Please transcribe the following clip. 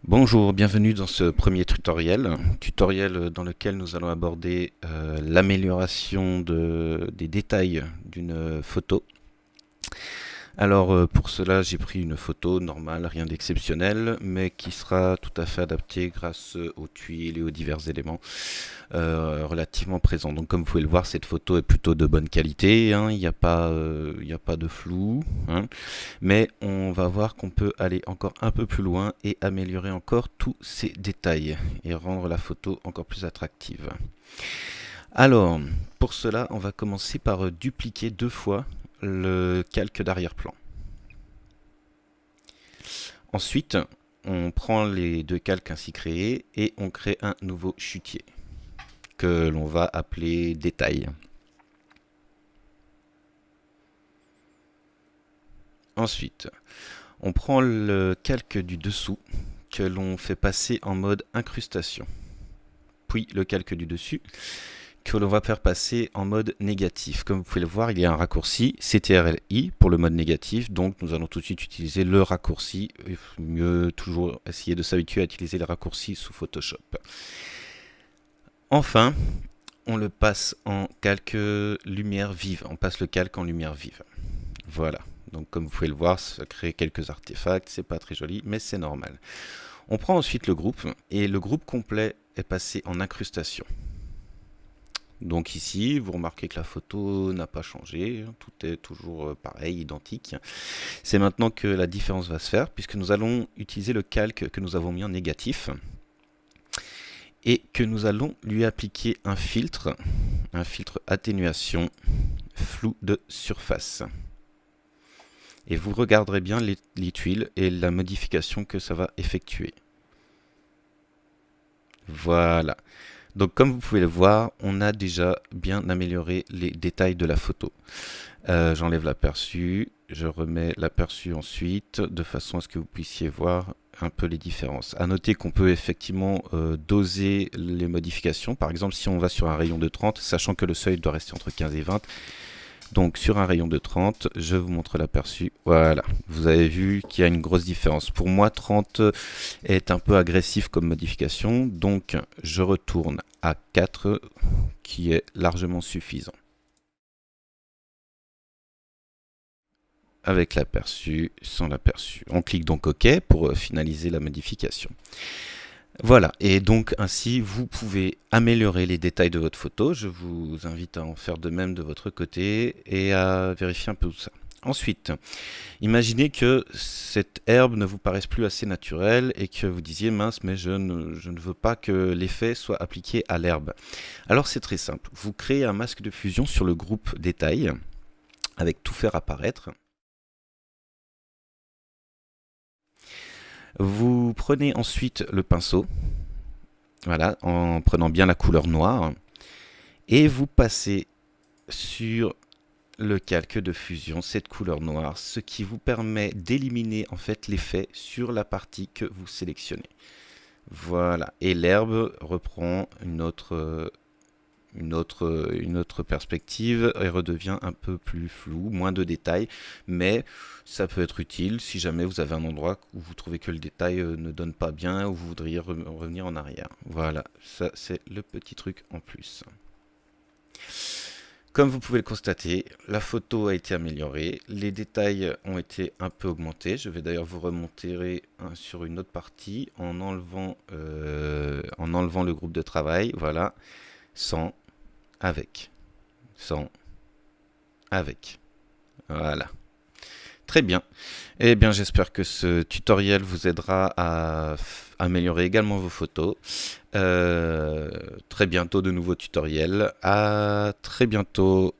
Bonjour, bienvenue dans ce premier tutoriel dans lequel nous allons aborder l'amélioration des détails d'une photo. Alors pour cela j'ai pris une photo normale, rien d'exceptionnel, mais qui sera tout à fait adaptée grâce aux tuiles et aux divers éléments relativement présents. Donc comme vous pouvez le voir, cette photo est plutôt de bonne qualité, hein, il n'y a pas de flou, hein, mais on va voir qu'on peut aller encore un peu plus loin et améliorer encore tous ces détails et rendre la photo encore plus attractive. Alors, pour cela, on va commencer par dupliquer deux fois le calque d'arrière-plan. Ensuite, on prend les deux calques ainsi créés et on crée un nouveau chutier que l'on va appeler détail. Ensuite, on prend le calque du dessous que l'on fait passer en mode incrustation. Puis le calque du dessus que l'on va faire passer en mode négatif. Comme vous pouvez le voir, il y a un raccourci CTRL-I pour le mode négatif, donc nous allons tout de suite utiliser le raccourci. Il faut mieux toujours essayer de s'habituer à utiliser les raccourcis sous Photoshop. Enfin, on le passe en calque lumière vive, on passe le calque en lumière vive. Voilà, donc comme vous pouvez le voir, ça crée quelques artefacts, c'est pas très joli, mais c'est normal. On prend ensuite le groupe, et le groupe complet est passé en incrustation. Donc ici, vous remarquez que la photo n'a pas changé, tout est toujours pareil, identique. C'est maintenant que la différence va se faire, puisque nous allons utiliser le calque que nous avons mis en négatif, et que nous allons lui appliquer un filtre atténuation flou de surface. Et vous regarderez bien les tuiles et la modification que ça va effectuer. Voilà. Donc comme vous pouvez le voir, on a déjà bien amélioré les détails de la photo. J'enlève l'aperçu, je remets l'aperçu ensuite, de façon à ce que vous puissiez voir un peu les différences. À noter qu'on peut effectivement doser les modifications. Par exemple, si on va sur un rayon de 30, sachant que le seuil doit rester entre 15 et 20, donc sur un rayon de 30, je vous montre l'aperçu. Voilà, vous avez vu qu'il y a une grosse différence. Pour moi, 30 est un peu agressif comme modification, donc je retourne à 4, qui est largement suffisant. Avec l'aperçu, sans l'aperçu. On clique donc OK pour finaliser la modification. Voilà, et donc ainsi vous pouvez améliorer les détails de votre photo. Je vous invite à en faire de même de votre côté et à vérifier un peu tout ça. Ensuite, imaginez que cette herbe ne vous paraisse plus assez naturelle et que vous disiez mince, mais je ne veux pas que l'effet soit appliqué à l'herbe. Alors c'est très simple, vous créez un masque de fusion sur le groupe détail avec tout faire apparaître. Vous prenez ensuite le pinceau, voilà, en prenant bien la couleur noire, et vous passez sur le calque de fusion, cette couleur noire, ce qui vous permet d'éliminer en fait l'effet sur la partie que vous sélectionnez. Voilà, et l'herbe reprend une autre perspective et redevient un peu plus flou, moins de détails, mais ça peut être utile si jamais vous avez un endroit où vous trouvez que le détail ne donne pas bien ou vous voudriez revenir en arrière. Voilà, ça c'est le petit truc en plus. Comme vous pouvez le constater, la photo a été améliorée, les détails ont été un peu augmentés. Je vais d'ailleurs vous remonter sur une autre partie en enlevant le groupe de travail. Voilà, sans, avec, sans, avec. Voilà. Très bien. Eh bien, j'espère que ce tutoriel vous aidera à améliorer également vos photos. Très bientôt de nouveaux tutoriels. À très bientôt.